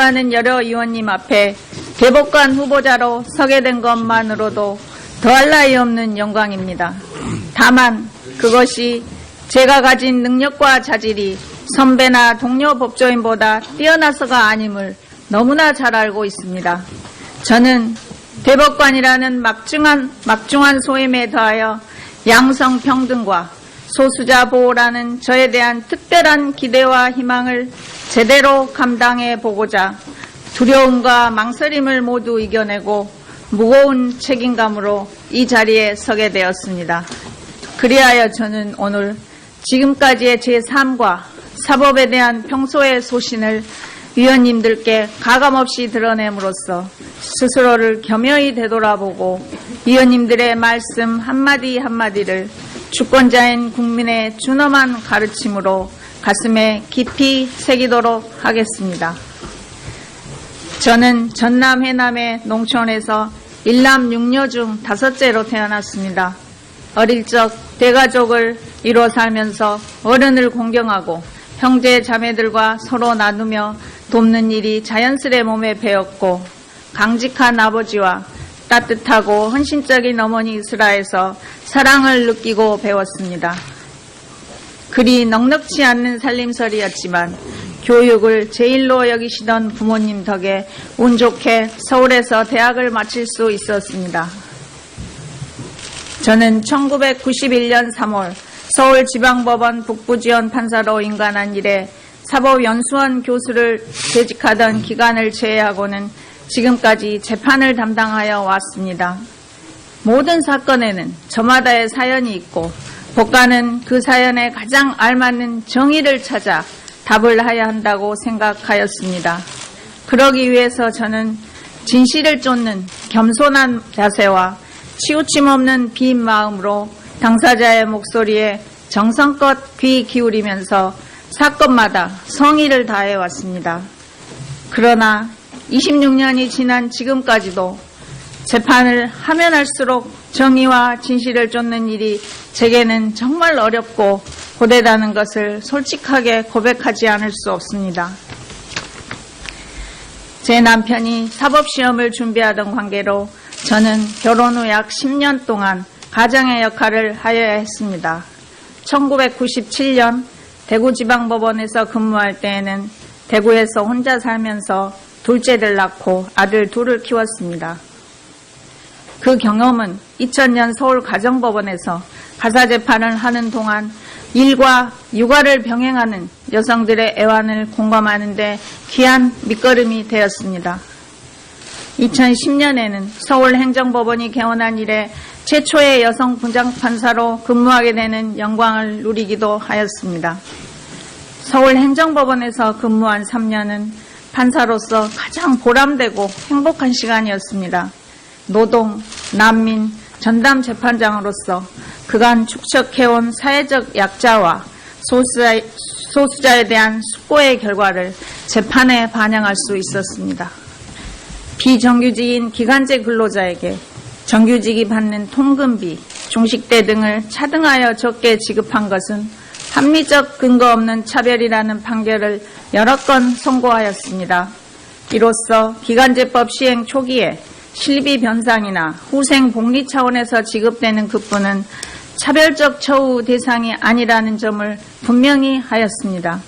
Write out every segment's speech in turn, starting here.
하는 여러 의원님 앞에 대법관 후보자로 서게 된 것만으로도 더할 나위 없는 영광입니다. 다만 그것이 제가 가진 능력과 자질이 선배나 동료 법조인보다 뛰어나서가 아님을 너무나 잘 알고 있습니다. 저는 대법관이라는 막중한 소임에 더하여 양성평등과 소수자 보호라는 저에 대한 특별한 기대와 희망을 제대로 감당해 보고자 두려움과 망설임을 모두 이겨내고 무거운 책임감으로 이 자리에 서게 되었습니다. 그리하여 저는 오늘 지금까지의 제 삶과 사법에 대한 평소의 소신을 위원님들께 가감없이 드러냄으로써 스스로를 겸허히 되돌아보고 위원님들의 말씀 한마디 한마디를 주권자인 국민의 준엄한 가르침으로 가슴에 깊이 새기도록 하겠습니다. 저는 전남 해남의 농촌에서 1남 6녀 중 5째로 태어났습니다. 어릴 적 대가족을 이루어 살면서 어른을 공경하고 형제 자매들과 서로 나누며 돕는 일이 자연스레 몸에 배었고 강직한 아버지와 따뜻하고 헌신적인 어머니 이스라에서 사랑을 느끼고 배웠습니다. 그리 넉넉지 않는 살림살이였지만 교육을 제일로 여기시던 부모님 덕에 운 좋게 서울에서 대학을 마칠 수 있었습니다. 저는 1991년 3월 서울지방법원 북부지원 판사로 임관한 이래 사법연수원 교수를 재직하던 기간을 제외하고는 지금까지 재판을 담당하여 왔습니다. 모든 사건에는 저마다의 사연이 있고 법관은 그 사연에 가장 알맞는 정의를 찾아 답을 해야 한다고 생각하였습니다. 그러기 위해서 저는 진실을 쫓는 겸손한 자세와 치우침 없는 빈 마음으로 당사자의 목소리에 정성껏 귀 기울이면서 사건마다 성의를 다해왔습니다. 그러나 26년이 지난 지금까지도 재판을 하면 할수록 정의와 진실을 쫓는 일이 제게는 정말 어렵고 고되다는 것을 솔직하게 고백하지 않을 수 없습니다. 제 남편이 사법시험을 준비하던 관계로 저는 결혼 후 약 10년 동안 가장의 역할을 하여야 했습니다. 1997년 대구지방법원에서 근무할 때에는 대구에서 혼자 살면서 둘째를 낳고 아들 둘을 키웠습니다. 그 경험은 2000년 서울가정법원에서 가사재판을 하는 동안 일과 육아를 병행하는 여성들의 애환을 공감하는 데 귀한 밑거름이 되었습니다. 2010년에는 서울행정법원이 개원한 이래 최초의 여성 분장판사로 근무하게 되는 영광을 누리기도 하였습니다. 서울행정법원에서 근무한 3년은 판사로서 가장 보람되고 행복한 시간이었습니다. 노동, 난민, 전담 재판장으로서 그간 축적해온 사회적 약자와 소수자에 대한 숙고의 결과를 재판에 반영할 수 있었습니다. 비정규직인 기간제 근로자에게 정규직이 받는 통근비, 중식대 등을 차등하여 적게 지급한 것은 합리적 근거 없는 차별이라는 판결을 여러 건 선고하였습니다. 이로써 기간제법 시행 초기에 실비 변상이나 후생 복리 차원에서 지급되는 급부는 차별적 처우 대상이 아니라는 점을 분명히 하였습니다.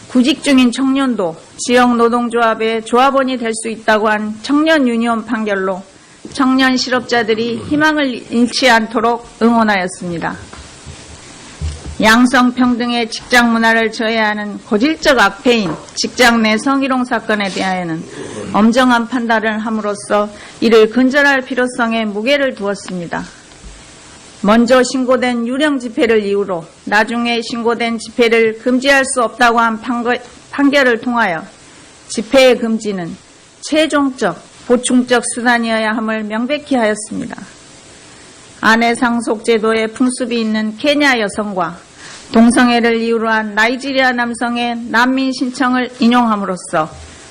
구직 중인 청년도 지역노동조합의 조합원이 될 수 있다고 한 청년 유니온 판결로 청년 실업자들이 희망을 잃지 않도록 응원하였습니다. 양성평등의 직장 문화를 저해하는 고질적 악폐인 직장 내 성희롱 사건에 대하여는 엄정한 판단을 함으로써 이를 근절할 필요성에 무게를 두었습니다. 먼저 신고된 유령 집회를 이유로 나중에 신고된 집회를 금지할 수 없다고 한 판결을 통하여 집회의 금지는 최종적, 보충적 수단이어야 함을 명백히 하였습니다. 아내 상속 제도의 풍습이 있는 케냐 여성과 동성애를 이유로 한 나이지리아 남성의 난민 신청을 인용함으로써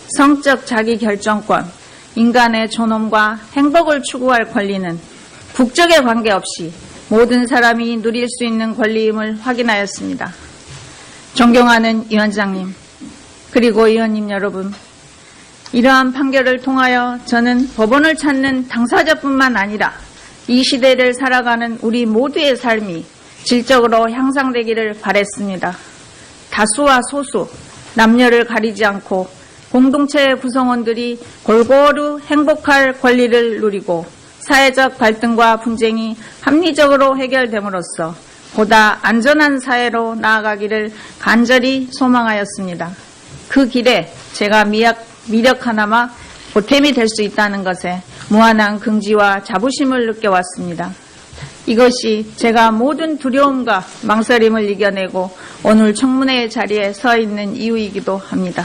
성적 자기결정권, 인간의 존엄과 행복을 추구할 권리는 국적에 관계없이 모든 사람이 누릴 수 있는 권리임을 확인하였습니다. 존경하는 위원장님, 그리고 의원님 여러분, 이러한 판결을 통하여 저는 법원을 찾는 당사자뿐만 아니라 이 시대를 살아가는 우리 모두의 삶이 질적으로 향상되기를 바랬습니다. 다수와 소수, 남녀를 가리지 않고 공동체의 구성원들이 골고루 행복할 권리를 누리고 사회적 갈등과 분쟁이 합리적으로 해결됨으로써 보다 안전한 사회로 나아가기를 간절히 소망하였습니다. 그 길에 제가 미력 하나마 보탬이 될 수 있다는 것에 무한한 긍지와 자부심을 느껴왔습니다. 이것이 제가 모든 두려움과 망설임을 이겨내고 오늘 청문회의 자리에 서 있는 이유이기도 합니다.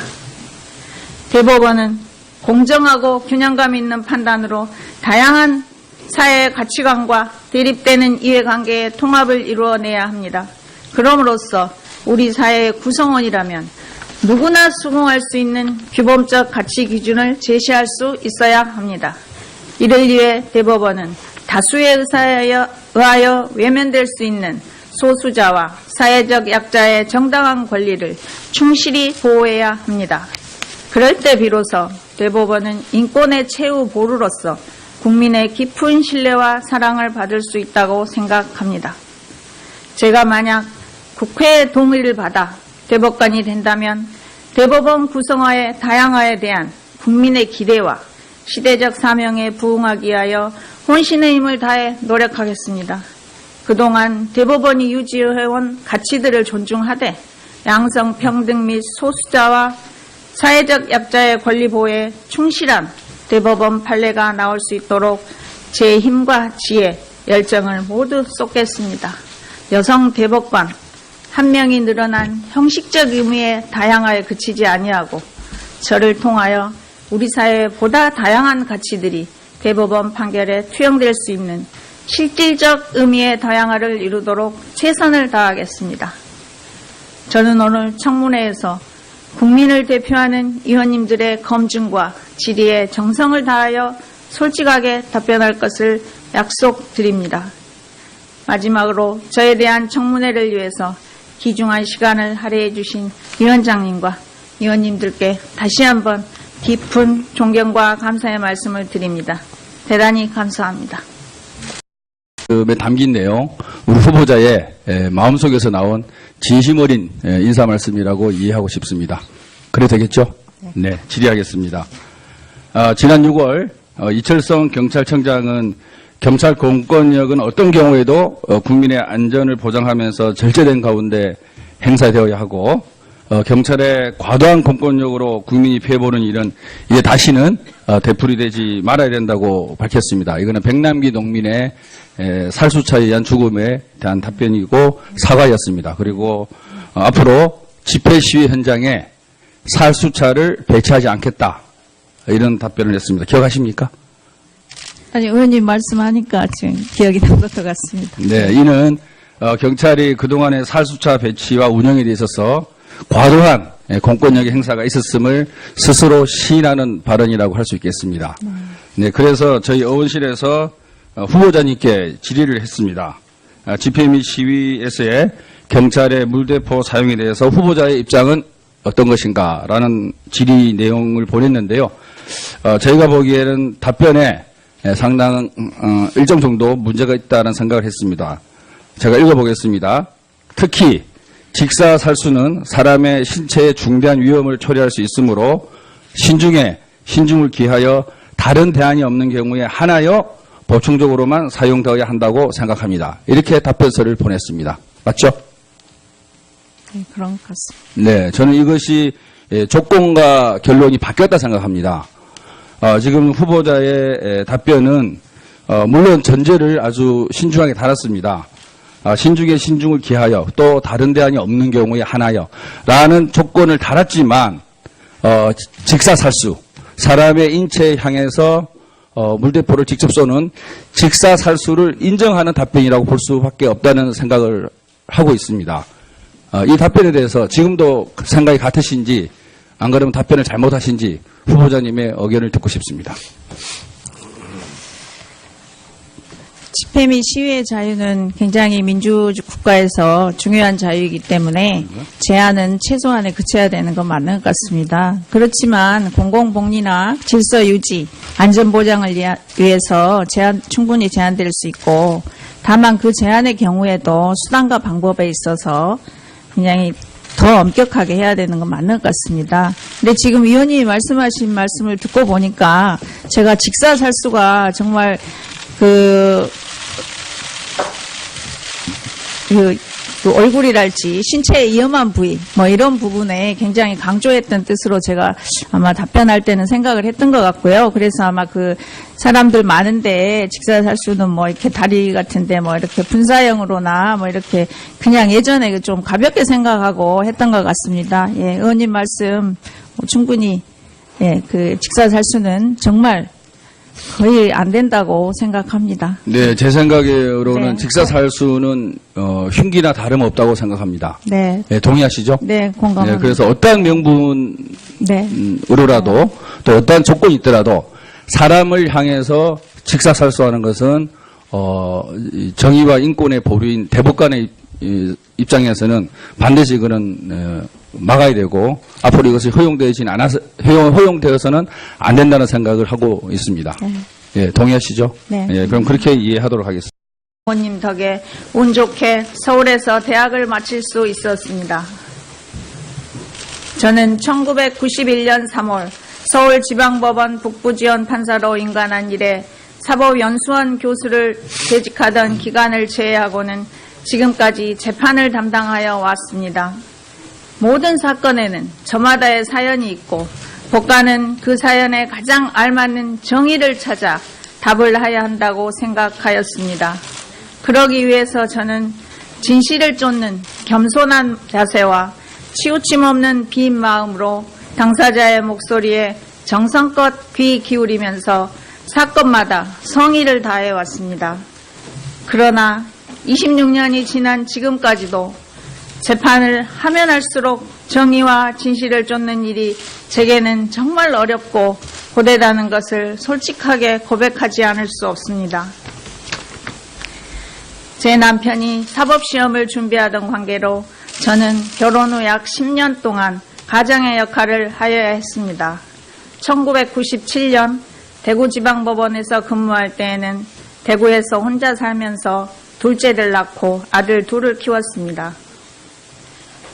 대법원은 공정하고 균형감 있는 판단으로 다양한 사회의 가치관과 대립되는 이해관계의 통합을 이루어내야 합니다. 그럼으로써 우리 사회의 구성원이라면 누구나 수긍할 수 있는 규범적 가치 기준을 제시할 수 있어야 합니다. 이를 위해 대법원은 다수의 의사에 의하여 외면될 수 있는 소수자와 사회적 약자의 정당한 권리를 충실히 보호해야 합니다. 그럴 때 비로소 대법원은 인권의 최후 보루로서 국민의 깊은 신뢰와 사랑을 받을 수 있다고 생각합니다. 제가 만약 국회의 동의를 받아 대법관이 된다면 대법원 구성화의 다양화에 대한 국민의 기대와 시대적 사명에 부응하기 위하여 혼신의 힘을 다해 노력하겠습니다. 그동안 대법원이 유지해온 가치들을 존중하되 양성평등 및 소수자와 사회적 약자의 권리 보호에 충실한 대법원 판례가 나올 수 있도록 제 힘과 지혜, 열정을 모두 쏟겠습니다. 여성 대법관 한 명이 늘어난 형식적 의미의 다양화에 그치지 아니하고 저를 통하여 우리 사회의 보다 다양한 가치들이 대법원 판결에 투영될 수 있는 실질적 의미의 다양화를 이루도록 최선을 다하겠습니다. 저는 오늘 청문회에서 국민을 대표하는 의원님들의 검증과 질의에 정성을 다하여 솔직하게 답변할 것을 약속드립니다. 마지막으로 저에 대한 청문회를 위해서 귀중한 시간을 할애해 주신 위원장님과 의원님들께 다시 한번 깊은 존경과 감사의 말씀을 드립니다. 대단히 감사합니다. 담긴 내용, 우리 후보자의 마음속에서 나온 진심 어린 인사 말씀이라고 이해하고 싶습니다. 그래 되겠죠? 네, 질의하겠습니다. 지난 6월 이철성 경찰청장은 경찰 공권력은 어떤 경우에도 국민의 안전을 보장하면서 절제된 가운데 행사되어야 하고 경찰의 과도한 공권력으로 국민이 피해보는 일은 이제 다시는 되풀이되지 말아야 된다고 밝혔습니다. 이거는 백남기 농민의 살수차에 의한 죽음에 대한 답변이고 사과였습니다. 그리고 앞으로 집회 시위 현장에 살수차를 배치하지 않겠다, 이런 답변을 했습니다. 기억하십니까? 아니, 의원님 말씀하니까 지금 기억이 난 것 같습니다. 네, 이는 경찰이 그동안의 살수차 배치와 운영에 대해 있어서 과도한 공권력의 행사가 있었음을 스스로 시인하는 발언이라고 할 수 있겠습니다. 네, 그래서 저희 의원실에서 후보자님께 질의를 했습니다. 집회 및 시위에서의 경찰의 물대포 사용에 대해서 후보자의 입장은 어떤 것인가라는 질의 내용을 보냈는데요. 저희가 보기에는 답변에 상당한 일정 정도 문제가 있다는 생각을 했습니다. 제가 읽어보겠습니다. 특히 직사살수는 사람의 신체에 중대한 위험을 초래할 수 있으므로 신중을 기하여 다른 대안이 없는 경우에 하나여 보충적으로만 사용되어야 한다고 생각합니다. 이렇게 답변서를 보냈습니다. 맞죠? 네, 그런 것 같습니다. 네, 저는 이것이 조건과 결론이 바뀌었다 생각합니다. 지금 후보자의 답변은 물론 전제를 아주 신중하게 달았습니다. 신중에 신중을 기하여 또 다른 대안이 없는 경우에 하나여 라는 조건을 달았지만 직사살수, 사람의 인체에 향해서 물대포를 직접 쏘는 직사살수를 인정하는 답변이라고 볼 수밖에 없다는 생각을 하고 있습니다. 이 답변에 대해서 지금도 생각이 같으신지, 안 그러면 답변을 잘못하신지 후보자님의 의견을 듣고 싶습니다. 집회 및 시위의 자유는 굉장히 민주국가에서 중요한 자유이기 때문에 제한은 최소한에 그쳐야 되는 건 맞는 것 같습니다. 그렇지만 공공복리나 질서 유지, 안전보장을 위해서 충분히 제한될 수 있고, 다만 그 제한의 경우에도 수단과 방법에 있어서 굉장히 더 엄격하게 해야 되는 건 맞는 것 같습니다. 근데 지금 위원님이 말씀하신 말씀을 듣고 보니까 제가 직사살수가 정말 그 얼굴이랄지 신체의 위험한 부위 뭐 이런 부분에 굉장히 강조했던 뜻으로 제가 아마 답변할 때는 생각을 했던 것 같고요. 그래서 아마 그 사람들 많은데 직사살수는 뭐 이렇게 다리 같은데 뭐 이렇게 분사형으로나 뭐 이렇게 그냥 예전에 좀 가볍게 생각하고 했던 것 같습니다. 예, 의원님 말씀 충분히 그 직사살수는 정말 거의 안 된다고 생각합니다. 네, 제 생각으로는 네. 직사살수는 흉기나 다름없다고 생각합니다. 네. 네, 동의하시죠? 네, 공감합니다. 네, 그래서 어떠한 명분으로라도 또 어떠한 조건이 있더라도 사람을 향해서 직사살수하는 것은 이 정의와 인권의 보류인 대법관의 입장에서는 반드시 그는 막아야 되고 앞으로 이것이 허용되어서는 안 된다는 생각을 하고 있습니다. 네. 예, 동의하시죠? 네. 예, 그럼 그렇게 이해하도록 하겠습니다. 부모님 덕에 운 좋게 서울에서 대학을 마칠 수 있었습니다. 저는 1991년 3월 서울지방법원 북부지원 판사로 임관한 이래 사법연수원 교수를 재직하던 기간을 제외하고는 지금까지 재판을 담당하여 왔습니다. 모든 사건에는 저마다의 사연이 있고 법관은 그 사연에 가장 알맞는 정의를 찾아 답을 해야 한다고 생각하였습니다. 그러기 위해서 저는 진실을 쫓는 겸손한 자세와 치우침 없는 빈 마음으로 당사자의 목소리에 정성껏 귀 기울이면서 사건마다 성의를 다해왔습니다. 그러나 26년이 지난 지금까지도 재판을 하면 할수록 정의와 진실을 쫓는 일이 제게는 정말 어렵고 고되다는 것을 솔직하게 고백하지 않을 수 없습니다. 제 남편이 사법시험을 준비하던 관계로 저는 결혼 후 약 10년 동안 가장의 역할을 하여야 했습니다. 1997년 대구지방법원에서 근무할 때에는 대구에서 혼자 살면서 둘째를 낳고 아들 둘을 키웠습니다.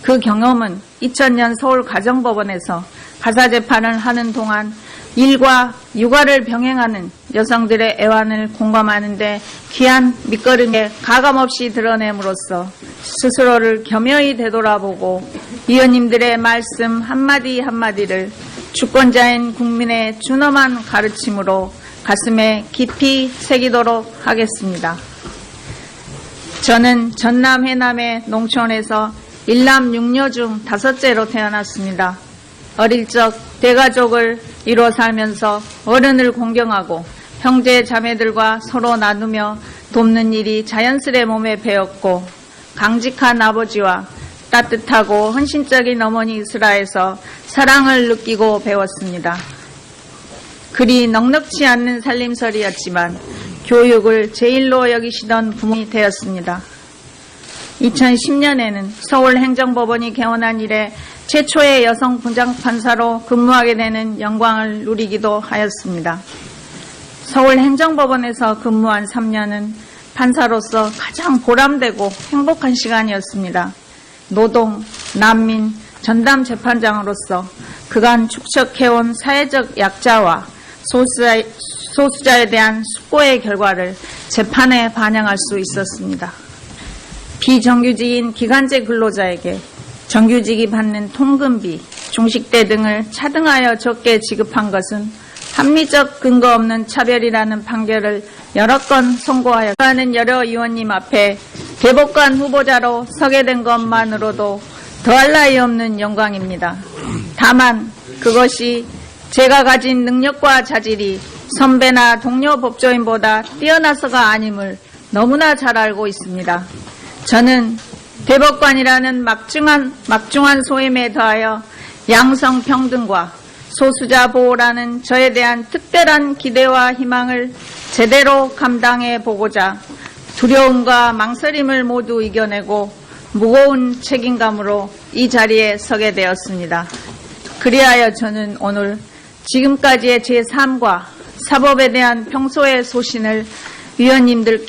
그 경험은 2000년 서울가정법원에서 가사재판을 하는 동안 일과 육아를 병행하는 여성들의 애환을 공감하는 데 귀한 밑거름에 가감없이 드러냄으로써 스스로를 겸허히 되돌아보고 위원님들의 말씀 한마디 한마디를 주권자인 국민의 준엄한 가르침으로 가슴에 깊이 새기도록 하겠습니다. 저는 전남 해남의 농촌에서 일남 육녀 중 5째로 태어났습니다. 어릴 적 대가족을 이루어 살면서 어른을 공경하고 형제 자매들과 서로 나누며 돕는 일이 자연스레 몸에 배었고 강직한 아버지와 따뜻하고 헌신적인 어머니 이스라에서 사랑을 느끼고 배웠습니다. 그리 넉넉지 않는 살림살이였지만 교육을 제일로 여기시던 부모님이 되었습니다. 2010년에는 서울행정법원이 개원한 이래 최초의 여성 분장판사로 근무하게 되는 영광을 누리기도 하였습니다. 서울행정법원에서 근무한 3년은 판사로서 가장 보람되고 행복한 시간이었습니다. 노동, 난민, 전담 재판장으로서 그간 축적해온 사회적 약자와 소수자에 대한 숙고의 결과를 재판에 반영할 수 있었습니다. 비정규직인 기간제 근로자에게 정규직이 받는 통근비, 종식대 등을 차등하여 적게 지급한 것은 합리적 근거 없는 차별이라는 판결을 여러 건 선고하여 하는 여러 의원님 앞에 대법관 후보자로 서게 된 것만으로도 더할 나위 없는 영광입니다. 다만 그것이 제가 가진 능력과 자질이 선배나 동료 법조인보다 뛰어나서가 아님을 너무나 잘 알고 있습니다. 저는 대법관이라는 막중한 소임에 더하여 양성평등과 소수자 보호라는 저에 대한 특별한 기대와 희망을 제대로 감당해 보고자 두려움과 망설임을 모두 이겨내고 무거운 책임감으로 이 자리에 서게 되었습니다. 그리하여 저는 오늘 지금까지의 제 삶과 사법에 대한 평소의 소신을 위원님들께